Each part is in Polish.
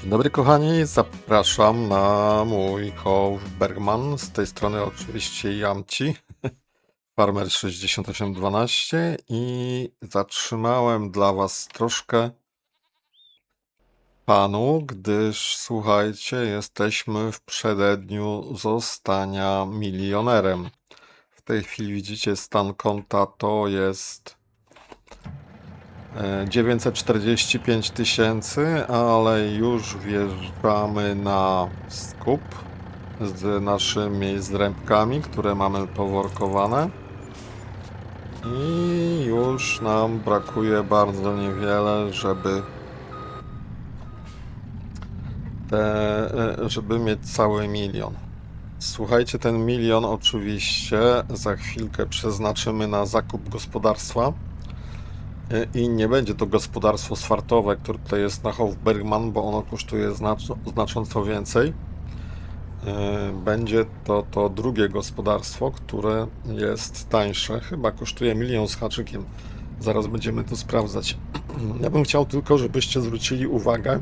Dzień dobry kochani, zapraszam na mój Hof Bergman, z tej strony oczywiście Jamci, Farmer 6812 i zatrzymałem dla was troszkę panu, gdyż słuchajcie, jesteśmy w przededniu zostania milionerem. W tej chwili widzicie stan konta to jest 945 tysięcy, ale już wjeżdżamy na skup z naszymi zrębkami, które mamy poworkowane. I już nam brakuje bardzo niewiele, żeby mieć cały milion. Słuchajcie, ten milion oczywiście za chwilkę przeznaczymy na zakup gospodarstwa. I nie będzie to gospodarstwo swartowe, które tutaj jest na Hof Bergman, bo ono kosztuje znacząco więcej. Będzie to drugie gospodarstwo, które jest tańsze. Chyba kosztuje 1 000 000 z haczykiem. Zaraz będziemy to sprawdzać. Ja bym chciał tylko, żebyście zwrócili uwagę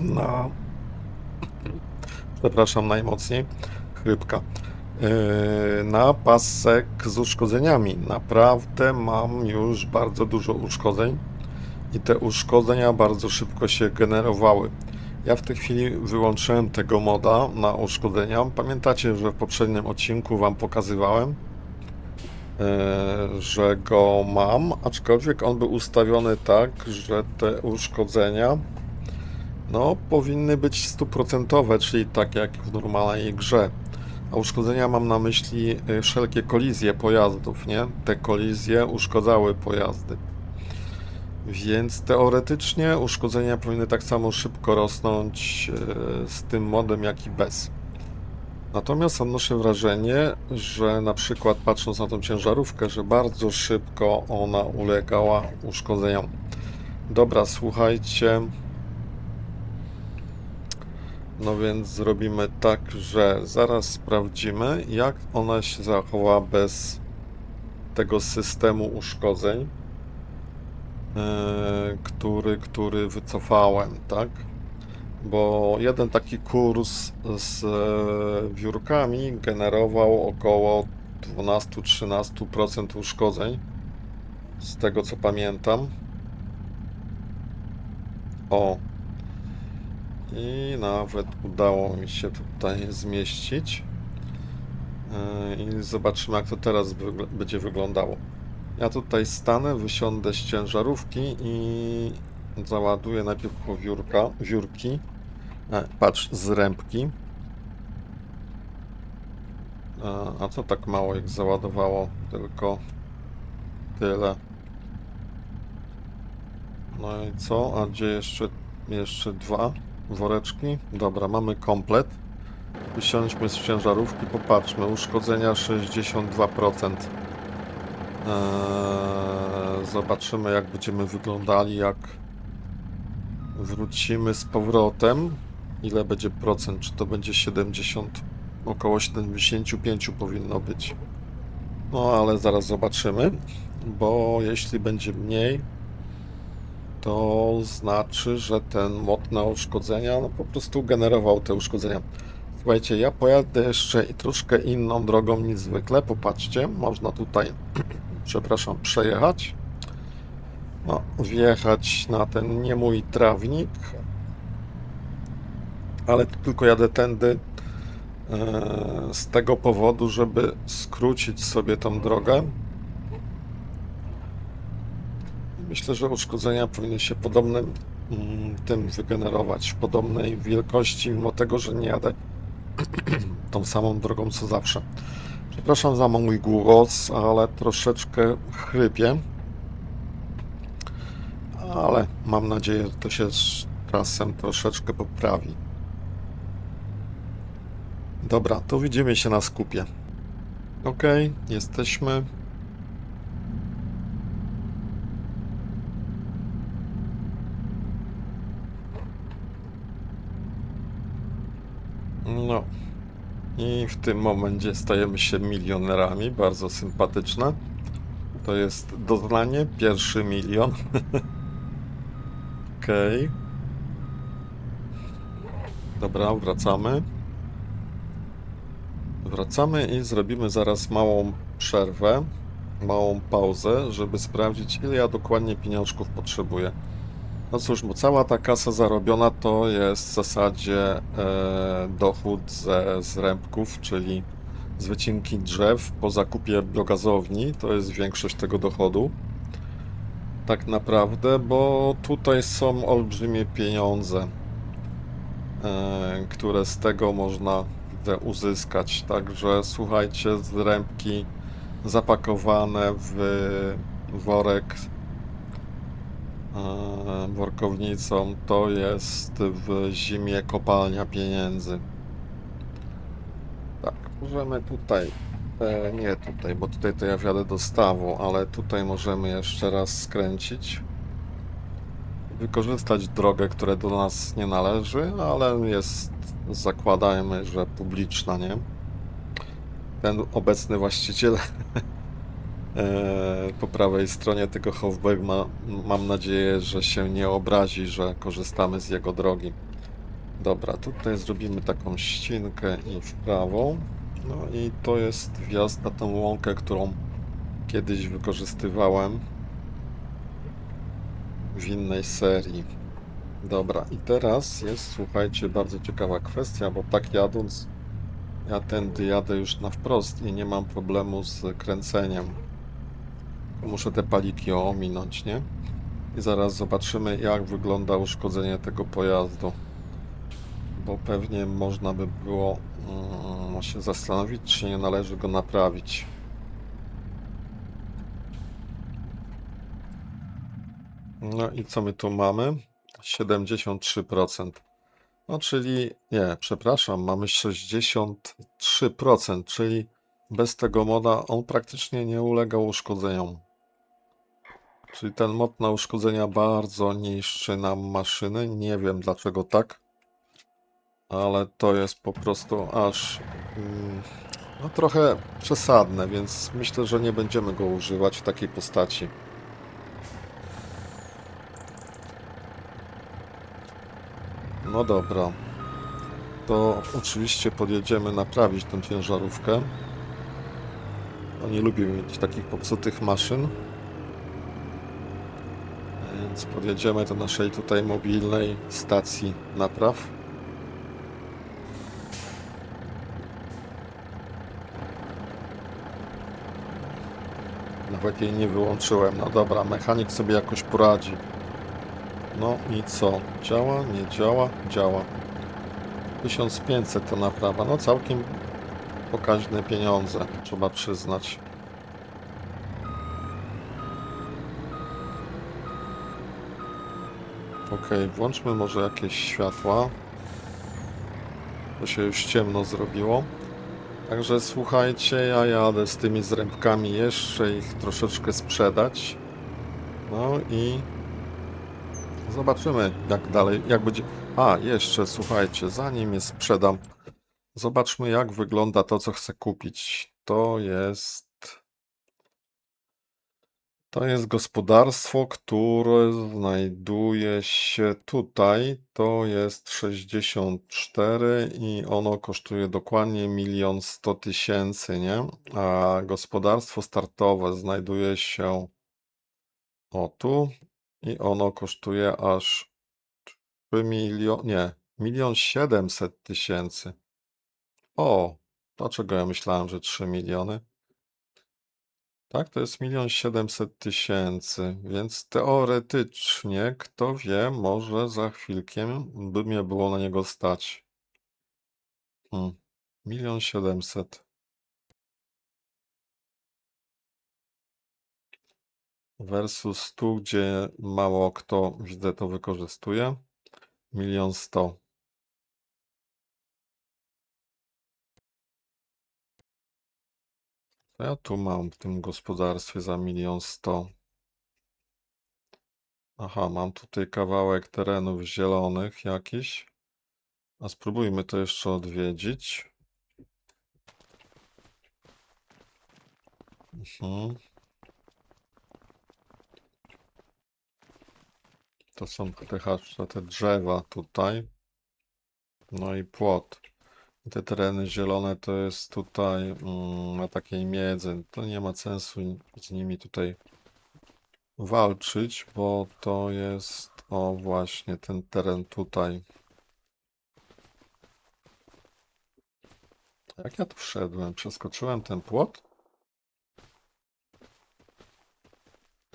na... Przepraszam najmocniej. Chrypka. Na pasek z uszkodzeniami. Naprawdę mam już bardzo dużo uszkodzeń i te uszkodzenia bardzo szybko się generowały. Ja w tej chwili wyłączyłem tego moda na uszkodzenia. Pamiętacie, że w poprzednim odcinku wam pokazywałem, że go mam, aczkolwiek on był ustawiony tak, że te uszkodzenia powinny być 100%, czyli tak jak w normalnej grze. A uszkodzenia mam na myśli wszelkie kolizje pojazdów, nie? Te kolizje uszkodzały pojazdy. Więc teoretycznie uszkodzenia powinny tak samo szybko rosnąć z tym modem, jak i bez. Natomiast odnoszę wrażenie, że na przykład patrząc na tą ciężarówkę, że bardzo szybko ona ulegała uszkodzeniom. Dobra, słuchajcie. No więc zrobimy tak, że zaraz sprawdzimy, jak ona się zachowa bez tego systemu uszkodzeń, który wycofałem, tak? Bo jeden taki kurs z wiórkami generował około 12-13% uszkodzeń, z tego co pamiętam. O! I nawet udało mi się tutaj zmieścić. I zobaczymy, jak to teraz będzie wyglądało. Ja tutaj stanę, wysiądę z ciężarówki i załaduję najpierw wiórki. Patrz, zrębki. A co tak mało ich załadowało? Tylko tyle. No i co? A gdzie jeszcze dwa woreczki? Dobra, mamy komplet. Wysiądźmy z ciężarówki, popatrzmy. Uszkodzenia 62%. Zobaczymy, jak będziemy wyglądali, jak wrócimy z powrotem. Ile będzie procent? Czy to będzie 70? Około 75 powinno być. No ale zaraz zobaczymy, bo jeśli będzie mniej, to znaczy, że ten mod na uszkodzenia po prostu generował te uszkodzenia. Słuchajcie, ja pojadę jeszcze i troszkę inną drogą niż zwykle. Popatrzcie, można tutaj, przepraszam, przejechać. No, wjechać na ten nie mój trawnik. Ale tylko jadę tędy z tego powodu, żeby skrócić sobie tą drogę. Myślę, że uszkodzenia powinny się podobnym tym wygenerować, w podobnej wielkości, mimo tego, że nie jadę tą samą drogą co zawsze. Przepraszam za mój głos, ale troszeczkę chrypię. Ale mam nadzieję, że to się z czasem troszeczkę poprawi. Dobra, to widzimy się na skupie. Ok, jesteśmy. No i w tym momencie stajemy się milionerami, bardzo sympatyczne. To jest doznanie, pierwszy milion. Okej. Dobra, wracamy. Wracamy i zrobimy zaraz małą przerwę, małą pauzę, żeby sprawdzić, ile ja dokładnie pieniążków potrzebuję. No cóż, bo cała ta kasa zarobiona to jest w zasadzie dochód ze zrębków, czyli z wycinki drzew po zakupie biogazowni. To jest większość tego dochodu. Tak naprawdę, bo tutaj są olbrzymie pieniądze, które z tego można uzyskać. Także słuchajcie, zrębki zapakowane w worek workownicą to jest w zimie kopalnia pieniędzy. Tak, możemy tutaj, nie tutaj, bo tutaj to ja wjadę dostawą, ale tutaj możemy jeszcze raz skręcić. Wykorzystać drogę, która do nas nie należy, ale jest, zakładajmy, że publiczna, nie? Ten obecny właściciel po prawej stronie tego Hofberga mam nadzieję, że się nie obrazi, że korzystamy z jego drogi. Dobra, tutaj zrobimy taką ścinkę i w prawo. No i to jest wjazd na tą łąkę, którą kiedyś wykorzystywałem w innej serii. Dobra, i teraz jest, słuchajcie, bardzo ciekawa kwestia, bo tak jadąc, ja tędy jadę już na wprost i nie mam problemu z kręceniem. Muszę te paliki ominąć, nie? I zaraz zobaczymy, jak wygląda uszkodzenie tego pojazdu. Bo pewnie można by było się zastanowić, czy nie należy go naprawić. No i co my tu mamy? 73%. No czyli, nie, przepraszam, mamy 63%, czyli bez tego moda on praktycznie nie ulegał uszkodzeniom. Czyli ten mod na uszkodzenia bardzo niszczy nam maszyny. Nie wiem dlaczego tak, ale to jest po prostu aż no trochę przesadne, więc myślę, że nie będziemy go używać w takiej postaci. No dobra. To oczywiście podjedziemy naprawić tę ciężarówkę. No nie lubię mieć takich popsutych maszyn. Więc podjedziemy do naszej tutaj mobilnej stacji napraw. Nawet jej nie wyłączyłem. No dobra, mechanik sobie jakoś poradzi. No i co? Działa? Nie działa? Działa. 1500 to naprawa. No całkiem pokaźne pieniądze, trzeba przyznać. Ok, włączmy może jakieś światła. Bo się już ciemno zrobiło. Także słuchajcie, ja jadę z tymi zrębkami jeszcze ich troszeczkę sprzedać. No i zobaczymy jak dalej, jak będzie... A, jeszcze słuchajcie, zanim je sprzedam, zobaczmy jak wygląda to, co chcę kupić. To jest gospodarstwo, które znajduje się tutaj. To jest 64 i ono kosztuje dokładnie 1 100 000, nie? A gospodarstwo startowe znajduje się o tu i ono kosztuje aż 3 miliony, nie, 1 700 000. O, dlaczego ja myślałem, że 3 miliony? Tak, to jest 1 700 000, więc teoretycznie, kto wie, może za chwilkę by mnie było na niego stać. 1 700 versus tu, gdzie mało kto, widzę, to wykorzystuje. 1 100 000. Co ja tu mam w tym gospodarstwie za 1 100 000? Aha, mam tutaj kawałek terenów zielonych jakiś. A spróbujmy to jeszcze odwiedzić. To są te drzewa tutaj. No i płot. I te tereny zielone to jest tutaj na takiej miedzy. To nie ma sensu z nimi tutaj walczyć, bo to jest, o właśnie, ten teren tutaj. Jak ja tu wszedłem? Przeskoczyłem ten płot?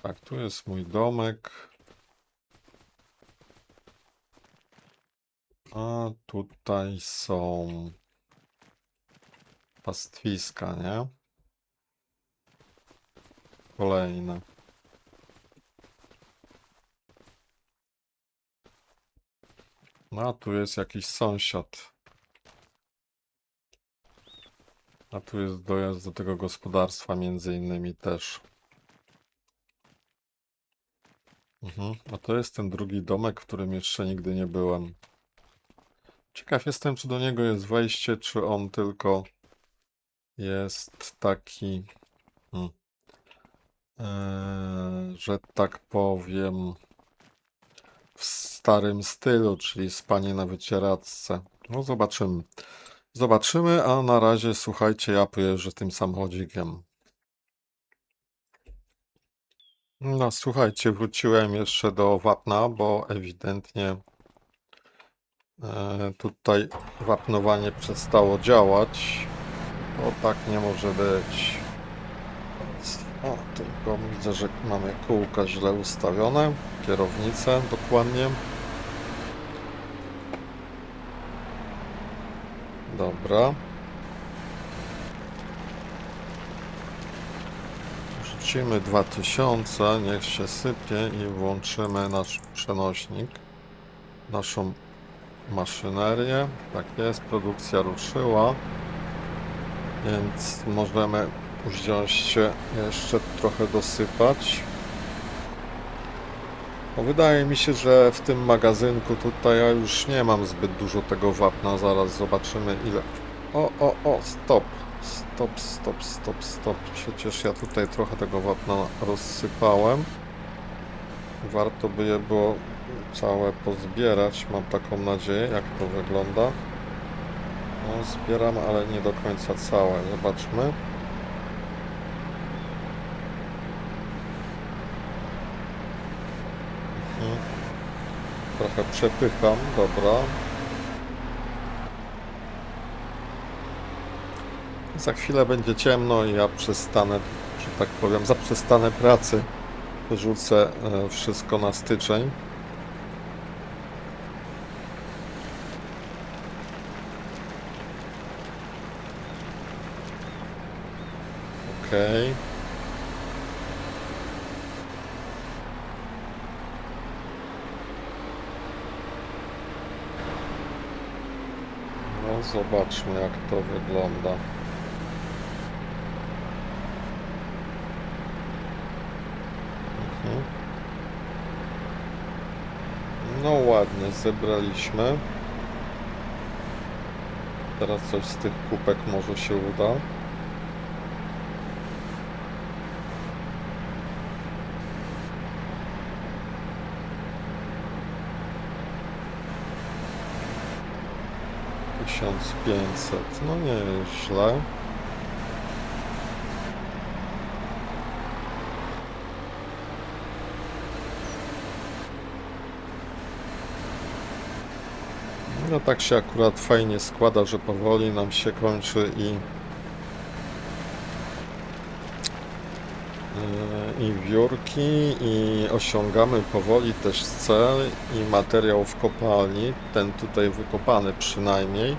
Tak, tu jest mój domek. A tutaj są pastwiska, nie? Kolejne. No a tu jest jakiś sąsiad. A tu jest dojazd do tego gospodarstwa między innymi też. A to jest ten drugi domek, w którym jeszcze nigdy nie byłem. Ciekaw jestem, czy do niego jest wejście, czy on tylko jest taki, hmm, że tak powiem, w starym stylu, czyli spanie na wycieraczce. No zobaczymy. Zobaczymy, a na razie słuchajcie, ja pojeżdżę tym samochodzikiem. No słuchajcie, wróciłem jeszcze do wapna, bo ewidentnie tutaj wapnowanie przestało działać. To tak nie może być. O, tylko widzę, że mamy kółka źle ustawione. Kierownicę dokładnie. Dobra. Rzucimy 2000, niech się sypie i włączymy nasz przenośnik. Naszą maszynerię. Tak jest, produkcja ruszyła. Więc możemy wziąć się jeszcze trochę dosypać. No, wydaje mi się, że w tym magazynku tutaj ja już nie mam zbyt dużo tego wapna. Zaraz zobaczymy ile. O, stop. Stop. Przecież ja tutaj trochę tego wapna rozsypałem. Warto by je było całe pozbierać. Mam taką nadzieję, jak to wygląda. No, zbieram, ale nie do końca całe. Zobaczmy. Trochę przepycham, dobra. Za chwilę będzie ciemno i ja przestanę, że tak powiem, zaprzestanę pracy. Wyrzucę wszystko na styczeń. Okej. No zobaczmy, jak to wygląda. No ładnie, zebraliśmy. Teraz coś z tych kubek może się uda. Tysiąc 500, no nie jest źle. No tak się akurat fajnie składa, że powoli nam się kończy i wiórki, i osiągamy powoli też cel i materiał w kopalni, ten tutaj wykopany przynajmniej,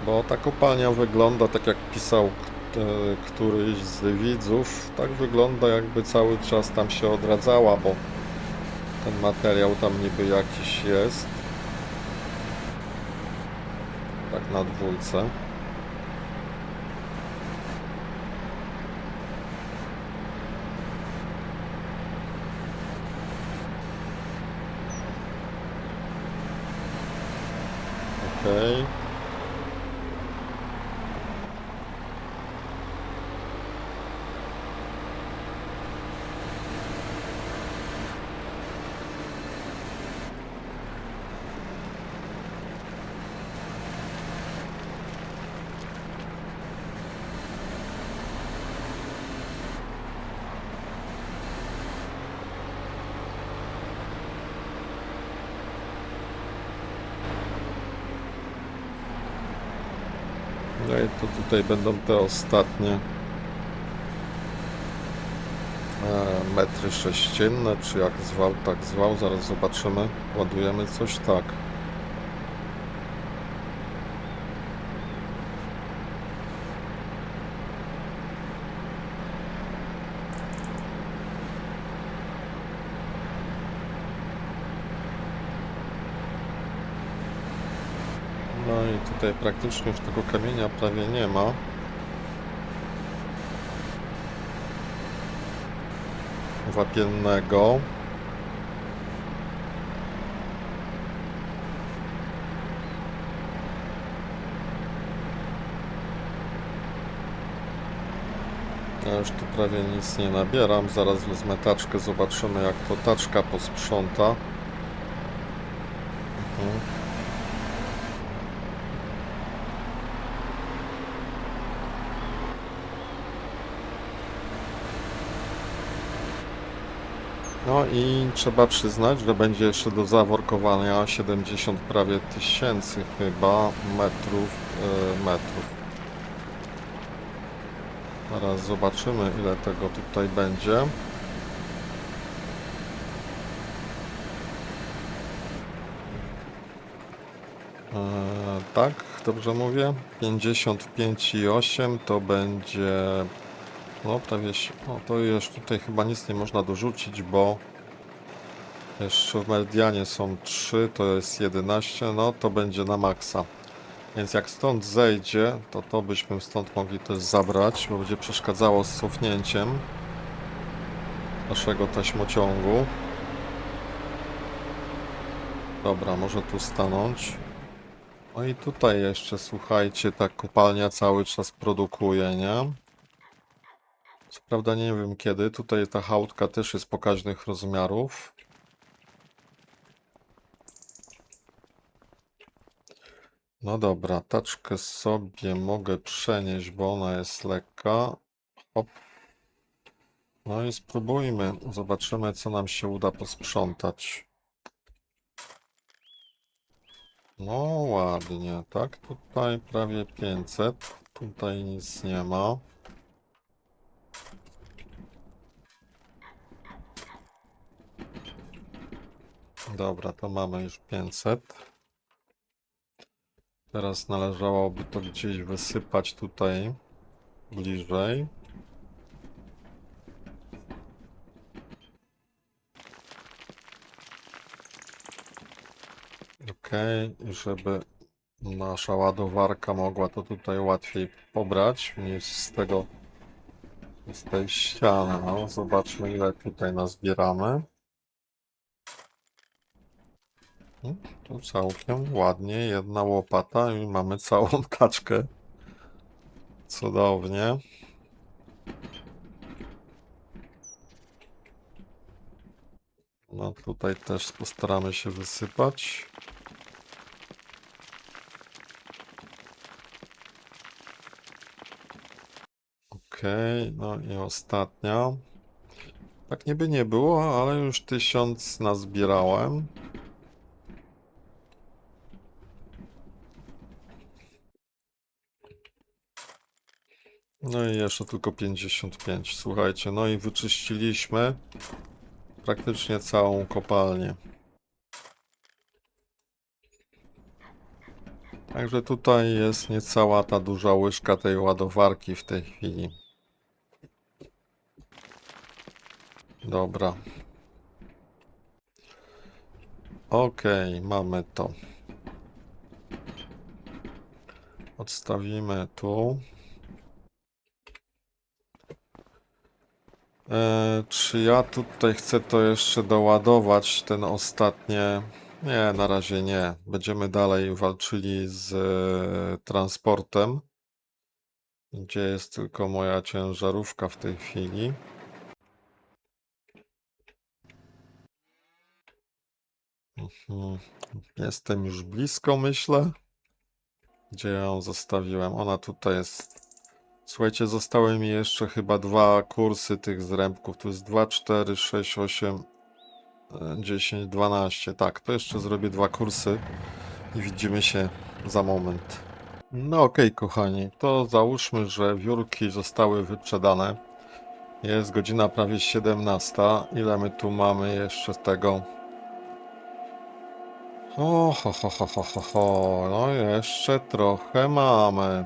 bo ta kopalnia wygląda tak jak pisał któryś z widzów, tak wygląda jakby cały czas tam się odradzała, bo ten materiał tam niby jakiś jest, tak na dwójce. Okej. No i to tutaj będą te ostatnie metry sześcienne, czy jak zwał, tak zwał. Zaraz zobaczymy. Ładujemy coś, tak. No i tutaj praktycznie już tego kamienia prawie nie ma. Wapiennego. Ja już tu prawie nic nie nabieram. Zaraz wezmę taczkę, zobaczymy jak to taczka posprząta. Mhm. No i trzeba przyznać, że będzie jeszcze do zaworkowania 70 prawie tysięcy chyba metrów. Zaraz zobaczymy ile tego tutaj będzie. Tak, dobrze mówię. 55,8 to będzie... No prawie... No to już tutaj chyba nic nie można dorzucić, bo... Jeszcze w Meridianie są 3, to jest 11, no to będzie na maksa. Więc jak stąd zejdzie, to byśmy stąd mogli też zabrać, bo będzie przeszkadzało z cofnięciem naszego taśmociągu. Dobra, może tu stanąć. No i tutaj jeszcze, słuchajcie, ta kopalnia cały czas produkuje, nie? Co prawda nie wiem kiedy. Tutaj ta chałutka też jest pokaźnych rozmiarów. No dobra, taczkę sobie mogę przenieść, bo ona jest lekka. Hop. No i spróbujmy. Zobaczymy, co nam się uda posprzątać. No ładnie, tak? Tutaj prawie 500. Tutaj nic nie ma. Dobra, to mamy już 500. Teraz należałoby to gdzieś wysypać tutaj bliżej. Ok, żeby nasza ładowarka mogła to tutaj łatwiej pobrać niż z tej ściany. No, zobaczmy ile tutaj nazbieramy. Tu całkiem ładnie, jedna łopata i mamy całą kaczkę. Cudownie. No tutaj też postaramy się wysypać. Okej, no i ostatnia. Tak niby nie było, ale już 1000 nazbierałem. No i jeszcze tylko 55. Słuchajcie, no i wyczyściliśmy praktycznie całą kopalnię. Także tutaj jest niecała ta duża łyżka tej ładowarki w tej chwili. Dobra. Okej, mamy to. Odstawimy tu. Czy ja tutaj chcę to jeszcze doładować, ten ostatnie? Nie, na razie nie. Będziemy dalej walczyli z transportem, gdzie jest tylko moja ciężarówka w tej chwili. Jestem już blisko, myślę. Gdzie ja ją zostawiłem? Ona tutaj jest. Słuchajcie, zostały mi jeszcze chyba 2 kursy tych zrębków. Tu jest 2, 4, 6, 8, 10, 12. Tak, to jeszcze zrobię 2 kursy i widzimy się za moment. No okej, kochani, to załóżmy, że wiórki zostały wyprzedane. Jest godzina prawie 17. Ile my tu mamy jeszcze z tego? O, ho, ho, ho, ho, ho, ho. No jeszcze trochę mamy.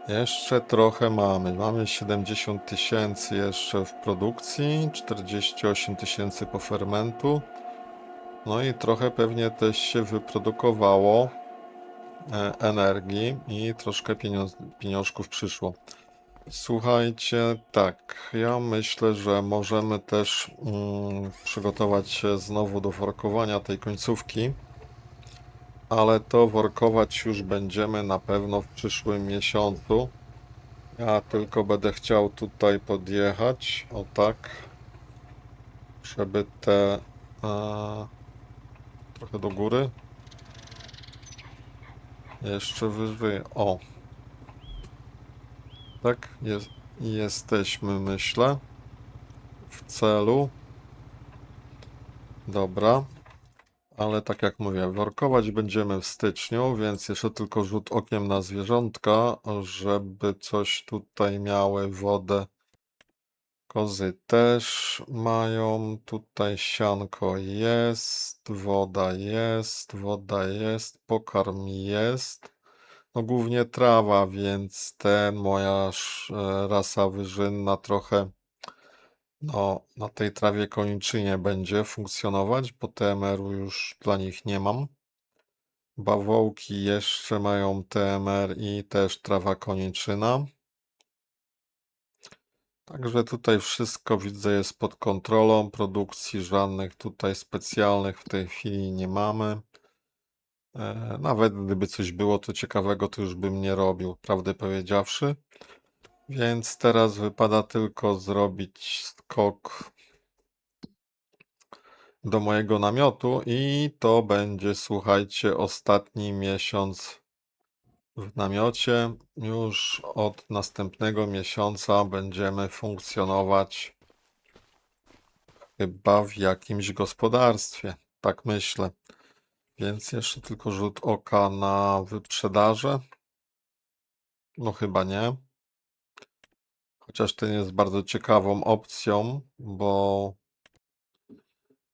Jeszcze trochę mamy. Mamy 70 tysięcy jeszcze w produkcji, 48 tysięcy po fermentu. No i trochę pewnie też się wyprodukowało energii i troszkę pieniążków przyszło. Słuchajcie, tak, ja myślę, że możemy też przygotować się znowu do workowania tej końcówki, ale to workować już będziemy na pewno w przyszłym miesiącu. Ja tylko będę chciał tutaj podjechać, o tak, żeby te trochę do góry, jeszcze wyżej, o, tak, jesteśmy, myślę, w celu, dobra. Ale tak jak mówię, workować będziemy w styczniu, więc jeszcze tylko rzut okiem na zwierzątka, żeby coś tutaj miały wodę. Kozy też mają, tutaj sianko jest, woda jest, pokarm jest. No głównie trawa, więc ten moja rasa wyżynna trochę na tej trawie kończynie będzie funkcjonować, bo TMR-u już dla nich nie mam. Bawołki jeszcze mają TMR i też trawa koniczyna. Także tutaj wszystko widzę jest pod kontrolą. Produkcji żadnych tutaj specjalnych w tej chwili nie mamy. Nawet gdyby coś było to ciekawego, to już bym nie robił, prawdę powiedziawszy. Więc teraz wypada tylko zrobić skok do mojego namiotu i to będzie, słuchajcie, ostatni miesiąc w namiocie. Już od następnego miesiąca będziemy funkcjonować chyba w jakimś gospodarstwie. Tak myślę. Więc jeszcze tylko rzut oka na wyprzedaże. No chyba nie. Chociaż ten jest bardzo ciekawą opcją, bo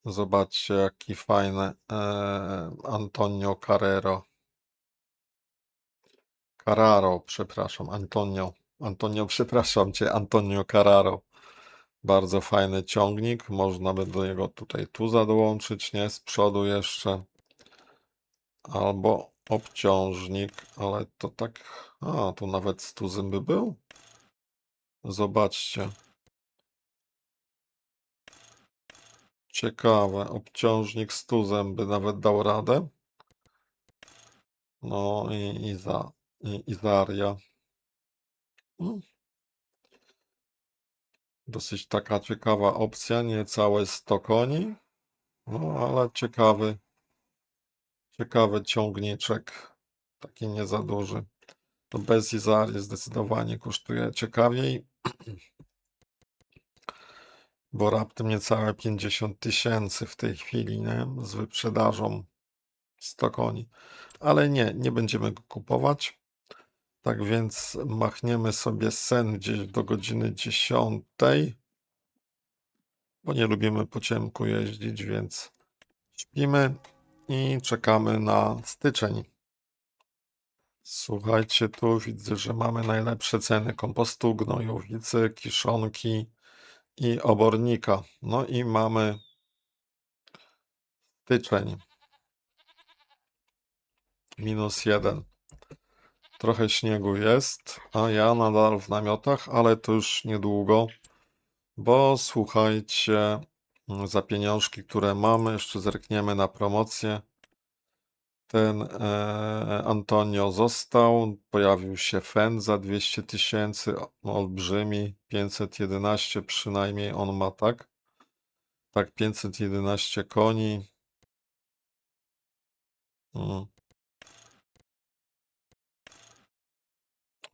zobaczcie jaki fajny Antonio Carrero. Carraro, przepraszam, Antonio. Antonio, przepraszam cię, Antonio Carraro. Bardzo fajny ciągnik, można by do niego tutaj tuza dołączyć, nie? Z przodu jeszcze. Albo obciążnik, ale to tak... A, tu nawet z tuzem by był? Zobaczcie. Ciekawe, obciążnik z tuzem by nawet dał radę. No i Zaria. Hmm, dosyć taka ciekawa opcja, niecałe 100 koni. No, ale ciekawy ciągniczek. Taki nie za duży. To bez Izarii zdecydowanie kosztuje ciekawiej, bo raptem niecałe 50 tysięcy w tej chwili, nie? Z wyprzedażą 100 koni. Ale nie będziemy go kupować. Tak więc machniemy sobie sen gdzieś do godziny 10, bo nie lubimy po ciemku jeździć, więc śpimy i czekamy na styczeń. Słuchajcie, tu widzę, że mamy najlepsze ceny kompostu, gnojowicy, kiszonki i obornika. No i mamy styczeń. -1. Trochę śniegu jest, a ja nadal w namiotach, ale to już niedługo, bo słuchajcie, za pieniążki, które mamy, jeszcze zerkniemy na promocję. Ten Antonio został, pojawił się Fen za 200 tysięcy, olbrzymi, 511 przynajmniej on ma, tak? Tak, 511 koni. Mm,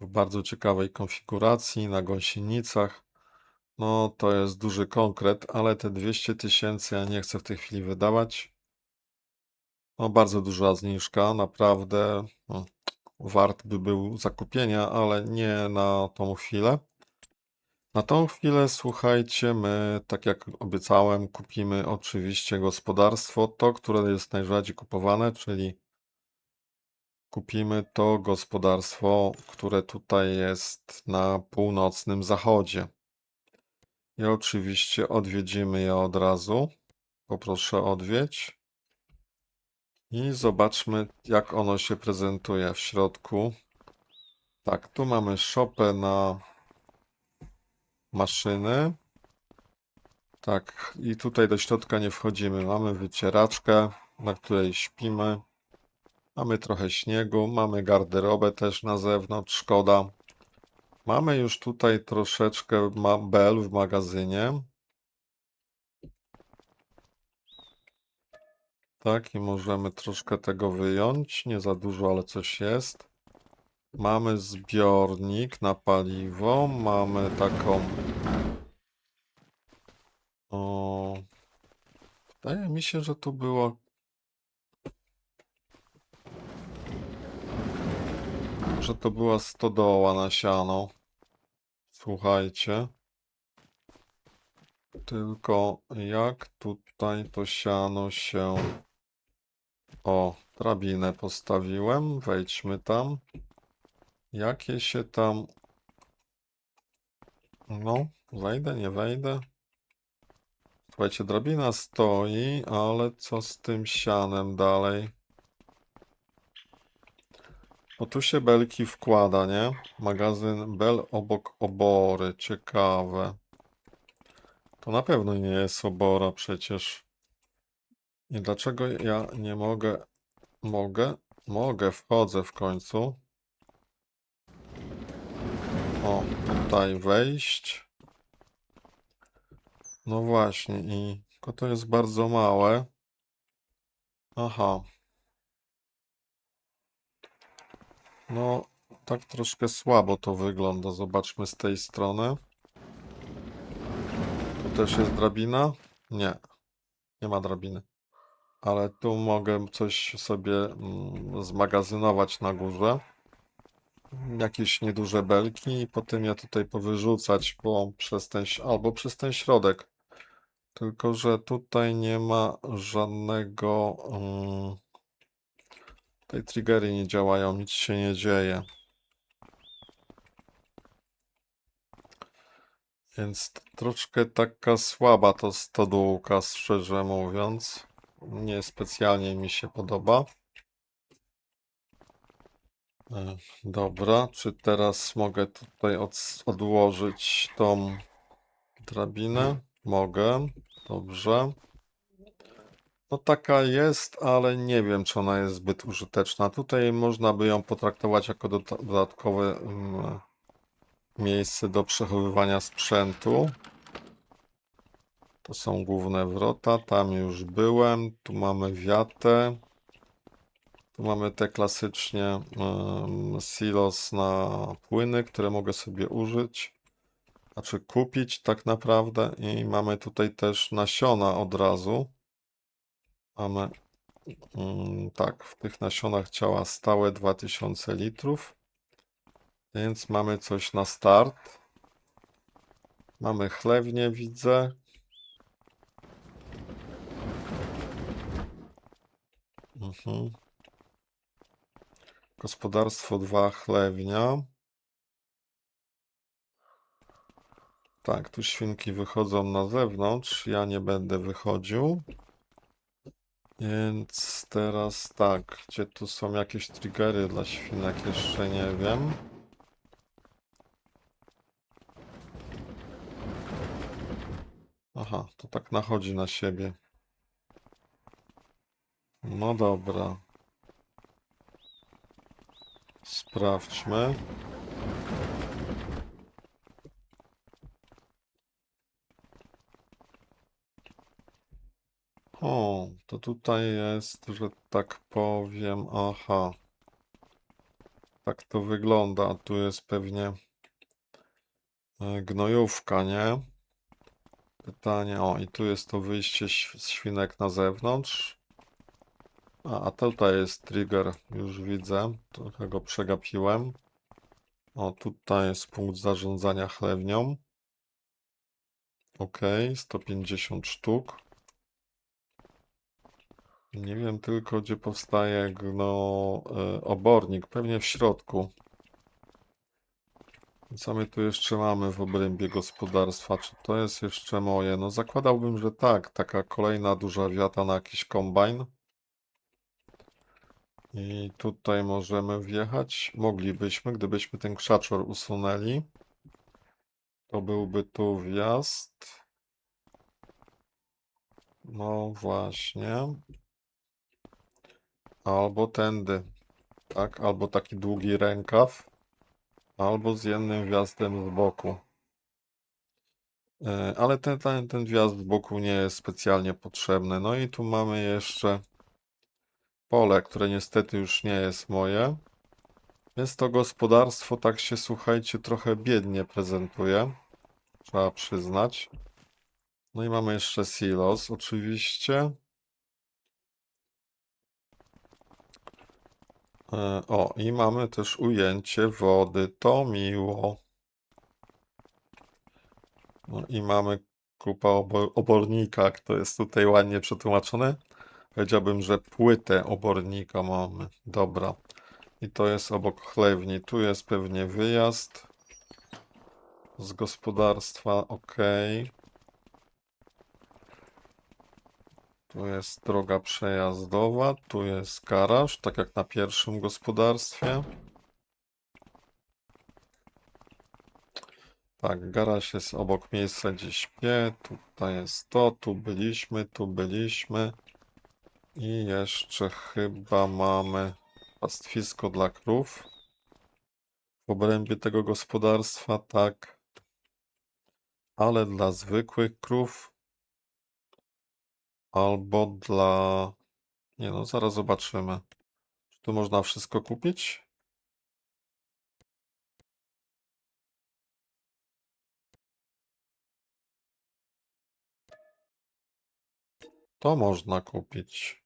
w bardzo ciekawej konfiguracji, na gąsienicach. No, to jest duży konkret, ale te 200 tysięcy ja nie chcę w tej chwili wydawać. No, bardzo duża zniżka, naprawdę. Wart by był zakupienia, ale nie na tą chwilę. Na tą chwilę, słuchajcie, my, tak jak obiecałem, kupimy oczywiście gospodarstwo, to, które jest najrzadziej kupowane, czyli kupimy to gospodarstwo, które tutaj jest na północnym zachodzie. I oczywiście odwiedzimy je od razu. Poproszę odwiedź. I zobaczmy, jak ono się prezentuje w środku. Tak, tu mamy szopę na maszyny. Tak, i tutaj do środka nie wchodzimy. Mamy wycieraczkę, na której śpimy. Mamy trochę śniegu, mamy garderobę też na zewnątrz, szkoda. Mamy już tutaj troszeczkę bel w magazynie. Tak, i możemy troszkę tego wyjąć. Nie za dużo, ale coś jest. Mamy zbiornik na paliwo. Mamy taką... O, wydaje mi się, że tu było... Że to była stodoła na siano. Słuchajcie. Tylko jak tutaj to siano się... O, drabinę postawiłem. Wejdźmy tam. Jakie się tam... No, wejdę, nie wejdę. Słuchajcie, drabina stoi, ale co z tym sianem dalej? O, tu się belki wkłada, nie? Magazyn bel obok obory. Ciekawe. To na pewno nie jest obora przecież. I dlaczego ja nie mogę... Mogę? Mogę, wchodzę w końcu. O, tutaj wejść. No właśnie, i tylko to jest bardzo małe. Aha. No, tak troszkę słabo to wygląda. Zobaczmy z tej strony. Tu też jest drabina? Nie, nie ma drabiny. Ale tu mogę coś sobie zmagazynować na górze. Jakieś nieduże belki i potem je tutaj powyrzucać, bo albo przez ten środek. Tylko że tutaj nie ma żadnego... Te triggery nie działają, nic się nie dzieje. Więc troszkę taka słaba to stodółka, szczerze mówiąc. Nie specjalnie mi się podoba. Dobra, czy teraz mogę tutaj odłożyć tą drabinę? Mogę, dobrze. No taka jest, ale nie wiem, czy ona jest zbyt użyteczna. Tutaj można by ją potraktować jako dodatkowe miejsce do przechowywania sprzętu. To są główne wrota, tam już byłem. Tu mamy wiatę. Tu mamy te klasycznie silos na płyny, które mogę sobie użyć, znaczy kupić tak naprawdę. I mamy tutaj też nasiona od razu. Mamy, tak, w tych nasionach ciała stałe 2000 litrów. Więc mamy coś na start. Mamy chlewnię, widzę. Gospodarstwo 2, chlewnia. Tak, tu świnki wychodzą na zewnątrz. Ja nie będę wychodził. Więc teraz tak, gdzie tu są jakieś triggery dla świnek, jeszcze nie wiem. Aha, to tak nachodzi na siebie. No dobra. Sprawdźmy. O, to tutaj jest, że tak powiem, aha. Tak to wygląda. Tu jest pewnie gnojówka, nie? Pytanie, o, i tu jest to wyjście z świnek na zewnątrz. A tutaj jest trigger, już widzę, trochę go przegapiłem. O, tutaj jest punkt zarządzania chlewnią. Ok, 150 sztuk. Nie wiem tylko, gdzie powstaje obornik, pewnie w środku. Co my tu jeszcze mamy w obrębie gospodarstwa? Czy to jest jeszcze moje? No zakładałbym, że tak. Taka kolejna duża wiata na jakiś kombajn. I tutaj możemy wjechać. Moglibyśmy, gdybyśmy ten krzaczor usunęli. To byłby tu wjazd. No właśnie. Albo tędy. Tak, albo taki długi rękaw. Albo z jednym wjazdem z boku. Ale ten wjazd z boku nie jest specjalnie potrzebny. No i tu mamy jeszcze pole, które niestety już nie jest moje. Więc to gospodarstwo, tak się słuchajcie, trochę biednie prezentuje. Trzeba przyznać. No i mamy jeszcze silos, oczywiście. O, i mamy też ujęcie wody. To miło. No i mamy kupa obornika, jak to jest tutaj ładnie przetłumaczone. Powiedziałbym, że płytę obornika mamy. Dobra. I to jest obok chlewni. Tu jest pewnie wyjazd z gospodarstwa. Ok. Tu jest droga przejazdowa. Tu jest garaż, tak jak na pierwszym gospodarstwie. Tak, garaż jest obok miejsca, gdzie śpię. Tutaj jest to. Tu byliśmy, tu byliśmy. I jeszcze chyba mamy pastwisko dla krów w obrębie tego gospodarstwa, tak. Ale dla zwykłych krów albo dla... Nie no, zaraz zobaczymy. Czy tu można wszystko kupić? To można kupić.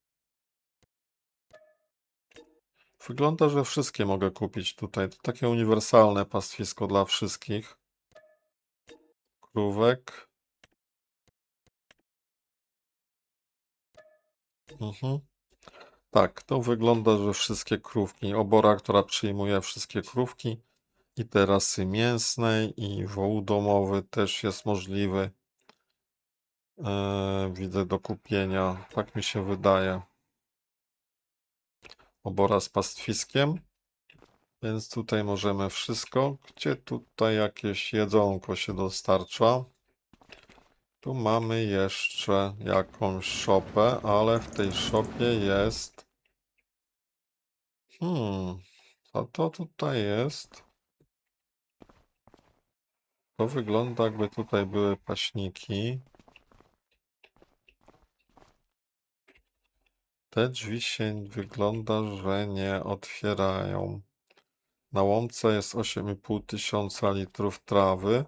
Wygląda, że wszystkie mogę kupić tutaj. To takie uniwersalne pastwisko dla wszystkich krówek. Mhm. Tak, to wygląda, że wszystkie krówki. Obora, która przyjmuje wszystkie krówki i te rasy mięsnej i woł domowy też jest możliwy. Widzę do kupienia. Tak mi się wydaje. Obora z pastwiskiem. Więc tutaj możemy wszystko. Gdzie tutaj jakieś jedzonko się dostarcza? Tu mamy jeszcze jakąś szopę, ale w tej szopie jest... Co to tutaj jest? To wygląda, jakby tutaj były paśniki. Te drzwi się wygląda, że nie otwierają. Na łące jest 8,5 tysiąca litrów trawy.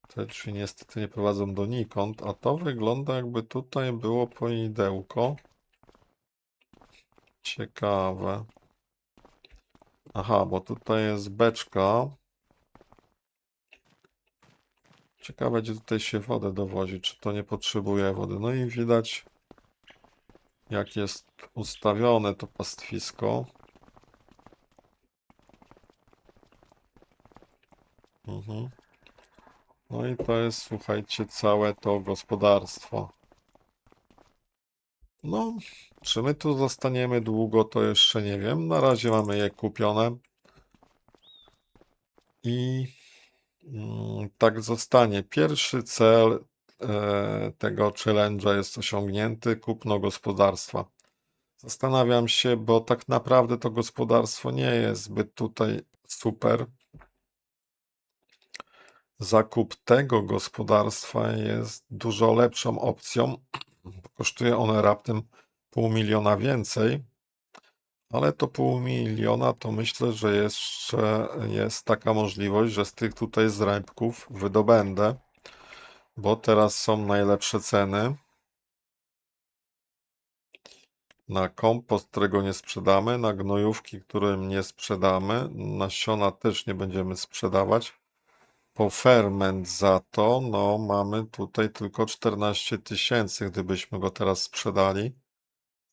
Te drzwi niestety nie prowadzą donikąd, a to wygląda, jakby tutaj było poidełko. Ciekawe. Aha, bo tutaj jest beczka. Ciekawe, gdzie tutaj się wodę dowozi, czy to nie potrzebuje wody. No i widać, jak jest ustawione to pastwisko. Mhm. No i to jest, słuchajcie, całe to gospodarstwo. No, czy my tu zostaniemy długo, to jeszcze nie wiem. Na razie mamy je kupione. I tak zostanie. Pierwszy cel tego challenge'a jest osiągnięty, kupno gospodarstwa. Zastanawiam się, bo tak naprawdę to gospodarstwo nie jest zbyt tutaj super. Zakup tego gospodarstwa jest dużo lepszą opcją. Kosztuje one raptem 500 000 więcej, ale to 500 000 to myślę, że jeszcze jest taka możliwość, że z tych tutaj zrębków wydobędę, bo teraz są najlepsze ceny. Na kompost, którego nie sprzedamy, na gnojówki, którym nie sprzedamy, nasiona też nie będziemy sprzedawać. Po ferment za to, no mamy tutaj tylko 14 000, gdybyśmy go teraz sprzedali.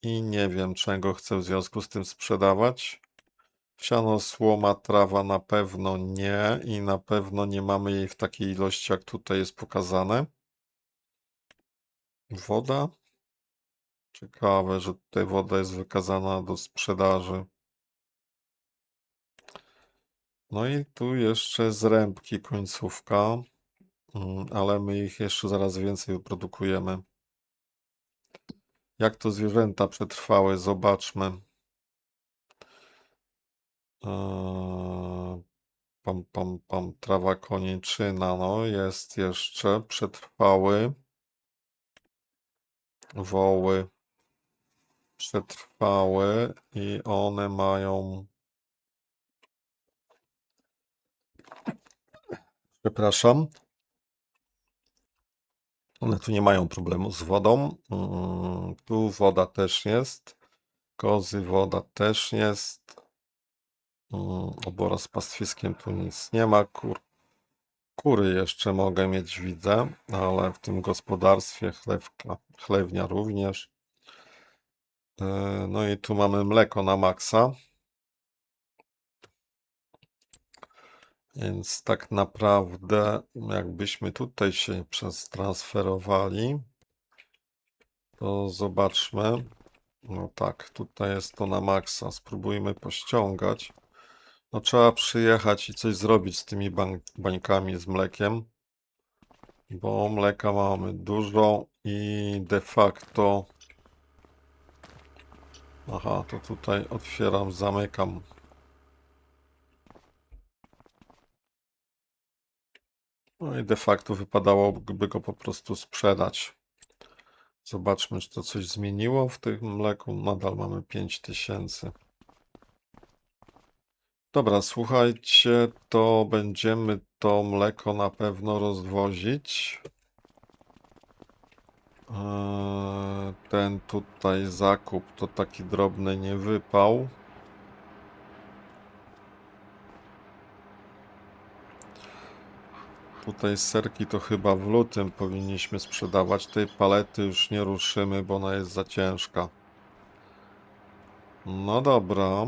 I nie wiem, czego chcę w związku z tym sprzedawać. Siano, słoma, trawa na pewno nie i na pewno nie mamy jej w takiej ilości, jak tutaj jest pokazane. Woda. Ciekawe, że tutaj woda jest wykazana do sprzedaży. No i tu jeszcze zrębki końcówka, ale my ich jeszcze zaraz więcej wyprodukujemy. Jak to zwierzęta przetrwały? Zobaczmy. Trawa koniczyna, no jest jeszcze, przetrwały. Woły przetrwały i one mają, przepraszam, one tu nie mają problemu z wodą. Tu woda też jest. Kozy, woda też jest. Obora z pastwiskiem tu nic nie ma. Kury jeszcze mogę mieć, widzę, ale w tym gospodarstwie chlewnia również. No i tu mamy mleko na maksa. Więc tak naprawdę, jakbyśmy tutaj się przetransferowali, to zobaczmy. No tak, tutaj jest to na maksa. Spróbujmy pościągać. No trzeba przyjechać i coś zrobić z tymi bańkami z mlekiem, bo mleka mamy dużo i de facto... Aha, to tutaj otwieram, zamykam. No i de facto wypadałoby go po prostu sprzedać. Zobaczmy, czy to coś zmieniło w tym mleku. Nadal mamy 5000. Dobra, słuchajcie, to będziemy to mleko na pewno rozwozić. Ten tutaj zakup to taki drobny nie wypał. Tutaj serki to chyba w lutym powinniśmy sprzedawać. Tej palety już nie ruszymy, bo ona jest za ciężka. No dobra.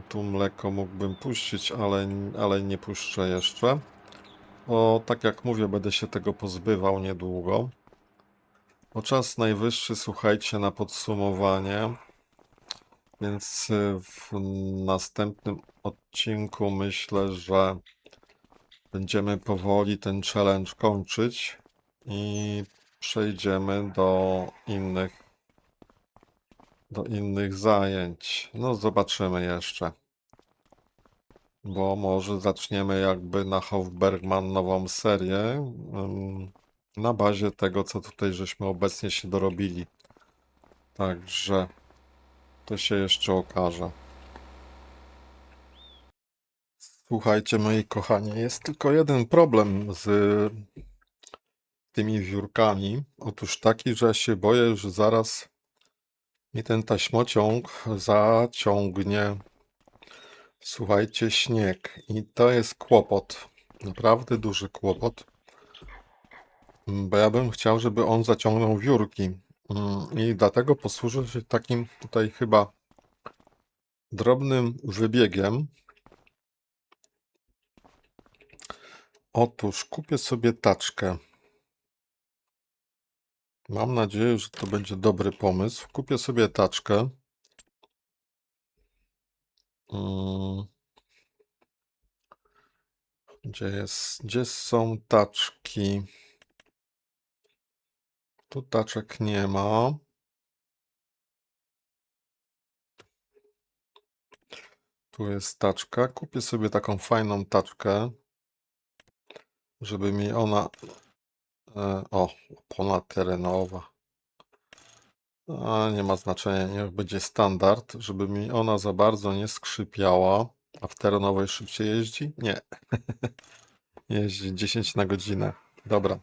Tu mleko mógłbym puścić, ale nie puszczę jeszcze. Bo tak jak mówię, będę się tego pozbywał niedługo. Bo czas najwyższy, słuchajcie, na podsumowanie. Więc w następnym odcinku myślę, że będziemy powoli ten challenge kończyć i przejdziemy do innych zajęć. No zobaczymy jeszcze. Bo może zaczniemy jakby na Hofbergman nową serię na bazie tego, co tutaj żeśmy obecnie się dorobili. Także to się jeszcze okaże. Słuchajcie, moi kochani, jest tylko jeden problem z tymi wiórkami. Otóż taki, że się boję, że zaraz mi ten taśmociąg zaciągnie, słuchajcie, śnieg. I to jest kłopot, naprawdę duży kłopot, bo ja bym chciał, żeby on zaciągnął wiórki. I dlatego posłużę się takim tutaj chyba drobnym wybiegiem. Otóż kupię sobie taczkę. Mam nadzieję, że to będzie dobry pomysł. Kupię sobie taczkę. Gdzie są taczki? Tu taczek nie ma. Tu jest taczka. Kupię sobie taką fajną taczkę, żeby mi ona... opona terenowa. Nie ma znaczenia, niech będzie standard, żeby mi ona za bardzo nie skrzypiała. A w terenowej szybciej jeździ? Nie. Jeździ 10 na godzinę. Dobra.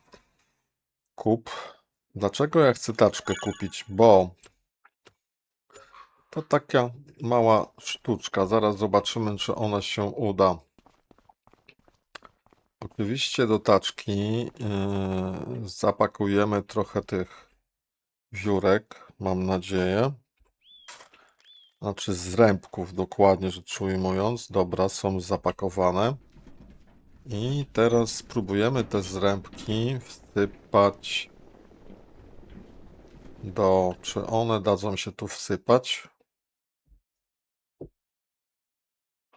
Kup. Dlaczego ja chcę taczkę kupić? Bo to taka mała sztuczka. Zaraz zobaczymy, czy ona się uda. Oczywiście do taczki zapakujemy trochę tych wiórek, mam nadzieję. Znaczy zrębków, dokładnie rzecz ujmując. Dobra, są zapakowane. I teraz spróbujemy te zrębki wsypać do... Czy one dadzą się tu wsypać?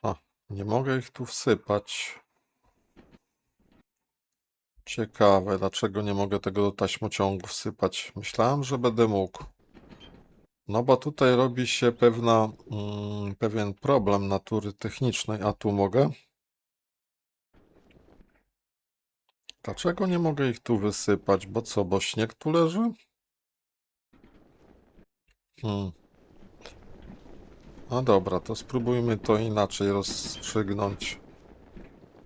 A, nie mogę ich tu wsypać. Ciekawe, dlaczego nie mogę tego do taśmociągu wsypać. Myślałem, że będę mógł. No bo tutaj robi się pewien problem natury technicznej, a tu mogę? Dlaczego nie mogę ich tu wysypać? Bo co, bo śnieg tu leży? Hmm. No dobra, to spróbujmy to inaczej rozstrzygnąć.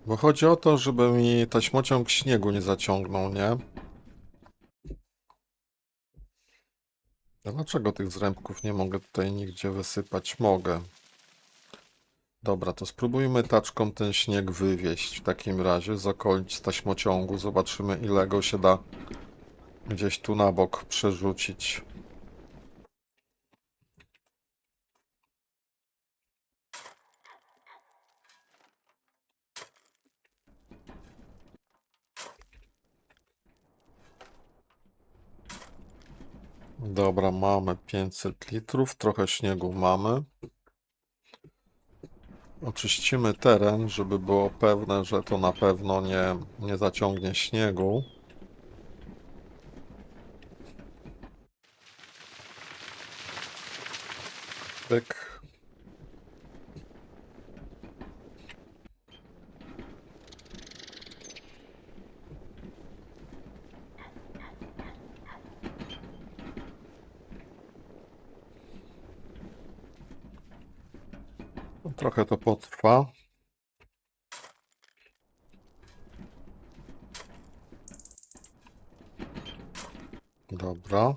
Bo chodzi o to, żeby mi taśmociąg śniegu nie zaciągnął, nie? A dlaczego tych zrębków nie mogę tutaj nigdzie wysypać? Mogę. Dobra, to spróbujmy taczką ten śnieg wywieźć w takim razie, zakolić z taśmociągu. Zobaczymy, ile go się da gdzieś tu na bok przerzucić. Dobra, mamy 500 litrów, trochę śniegu mamy. Oczyścimy teren, żeby było pewne, że to na pewno nie zaciągnie śniegu. Pyk. Trochę to potrwa. Dobra.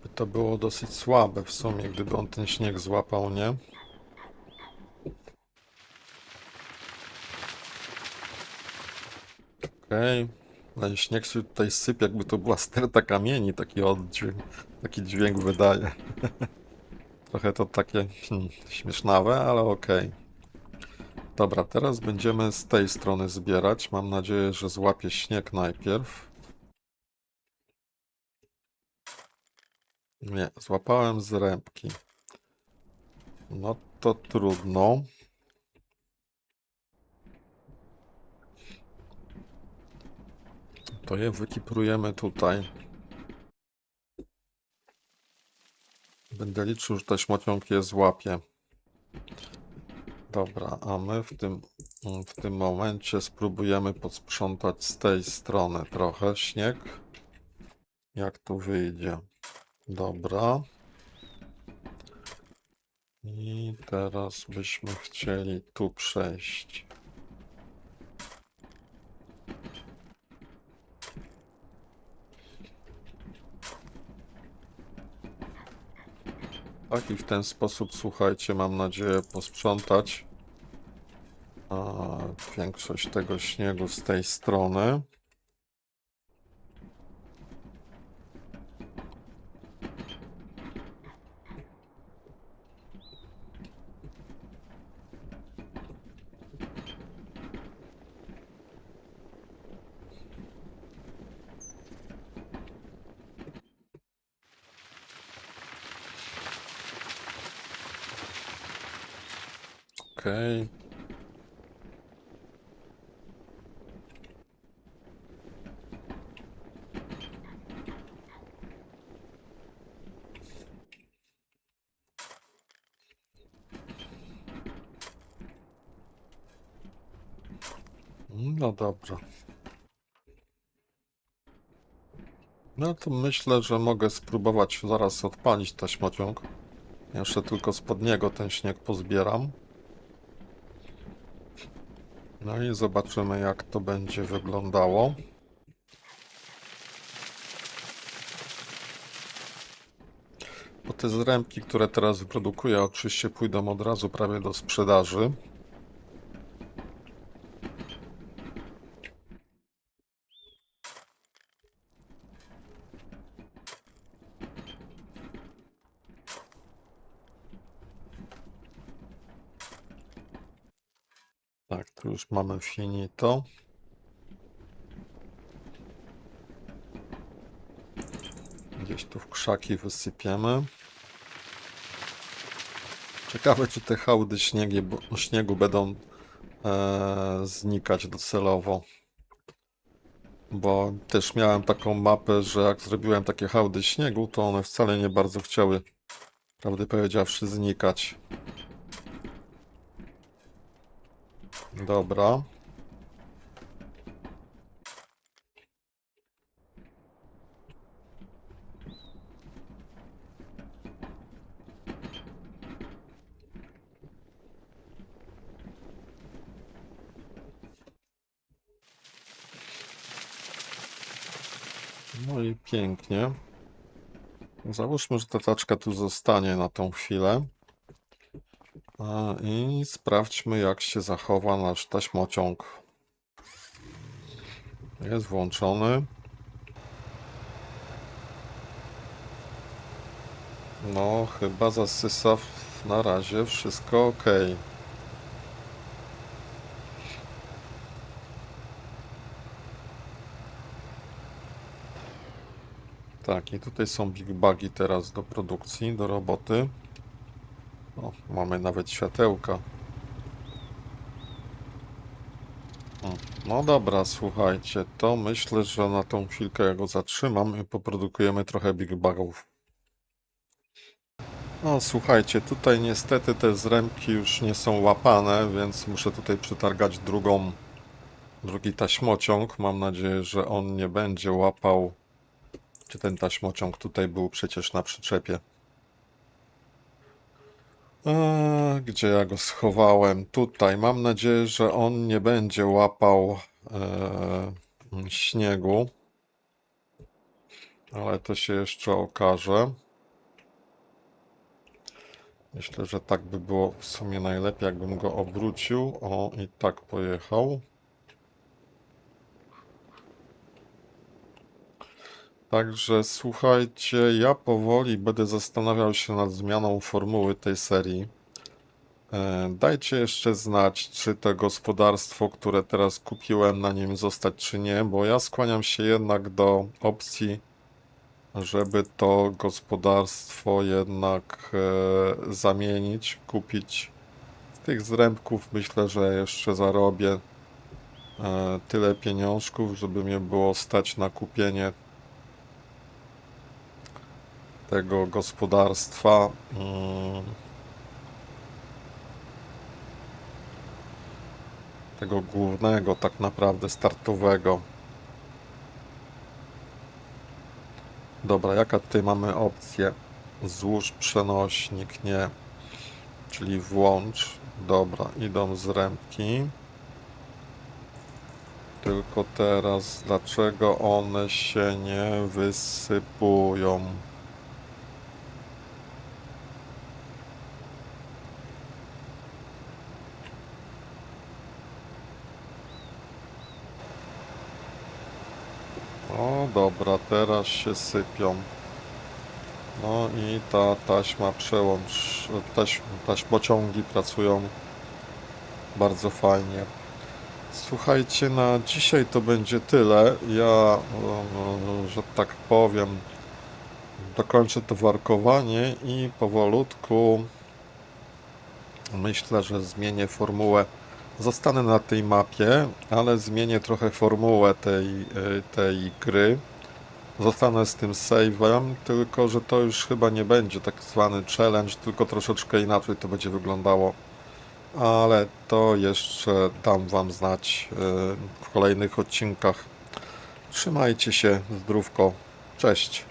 By to było dosyć słabe w sumie, gdyby on ten śnieg złapał, nie? Okej. No śnieg się tutaj sypie, jakby to była sterta kamieni, taki oddźwięk, taki dźwięk wydaje. Trochę to takie śmiesznawe, ale okej. Dobra, teraz będziemy z tej strony zbierać. Mam nadzieję, że złapię śnieg najpierw. Nie, złapałem zrębki. No to trudno. To je wykiprujemy tutaj. Będę liczył, że taśmociąg je złapie. Dobra, a my w tym momencie spróbujemy posprzątać z tej strony trochę śnieg. Jak tu wyjdzie. Dobra. I teraz byśmy chcieli tu przejść. Tak i w ten sposób, słuchajcie, mam nadzieję posprzątać większość tego śniegu z tej strony. Okej. No dobra. No to myślę, że mogę spróbować zaraz odpalić taśmociąg. Jeszcze tylko spod niego ten śnieg pozbieram. No i zobaczymy, jak to będzie wyglądało. Bo te zrębki, które teraz wyprodukuję, oczywiście pójdą od razu prawie do sprzedaży. Tak, tu już mamy finito. Gdzieś tu w krzaki wysypiemy. Ciekawe, czy te hałdy śniegu będą znikać docelowo. Bo też miałem taką mapę, że jak zrobiłem takie hałdy śniegu, to one wcale nie bardzo chciały, prawdę powiedziawszy, znikać. Dobra. No i pięknie. Załóżmy, że ta taczka tu zostanie na tą chwilę. I sprawdźmy, jak się zachowa nasz taśmociąg. Jest włączony. No, chyba zasysa na razie wszystko ok. Tak, i tutaj są big bagi teraz do produkcji, do roboty. O, mamy nawet światełka. No dobra, słuchajcie, to myślę, że na tą chwilkę go zatrzymam i poprodukujemy trochę big bagów. No słuchajcie, tutaj niestety te zrębki już nie są łapane, więc muszę tutaj przetargać drugi taśmociąg. Mam nadzieję, że on nie będzie łapał. Czy ten taśmociąg tutaj był przecież na przyczepie? Gdzie ja go schowałem? Tutaj. Mam nadzieję, że on nie będzie łapał śniegu. Ale to się jeszcze okaże. Myślę, że tak by było w sumie najlepiej, jakbym go obrócił. O, i tak pojechał. Także słuchajcie, ja powoli będę zastanawiał się nad zmianą formuły tej serii. Dajcie jeszcze znać, czy to gospodarstwo, które teraz kupiłem, na nim zostać, czy nie, bo ja skłaniam się jednak do opcji, żeby to gospodarstwo jednak zamienić, kupić. Z tych zrębków myślę, że jeszcze zarobię tyle pieniążków, żeby mnie było stać na kupienie tego gospodarstwa. Tego głównego, tak naprawdę startowego. Dobra, jaka tutaj mamy opcję? Złóż przenośnik, nie. Czyli włącz. Dobra, idą zrębki. Tylko teraz, dlaczego one się nie wysypują? O, dobra, teraz się sypią. No i ta taśma taśmociągi pracują bardzo fajnie. Słuchajcie, na dzisiaj to będzie tyle. Ja, że tak powiem, dokończę to warkowanie i powolutku myślę, że zmienię formułę. Zostanę na tej mapie, ale zmienię trochę formułę tej gry. Zostanę z tym save'em, tylko że to już chyba nie będzie tak zwany challenge, tylko troszeczkę inaczej to będzie wyglądało. Ale to jeszcze dam wam znać w kolejnych odcinkach. Trzymajcie się, zdrówko. Cześć.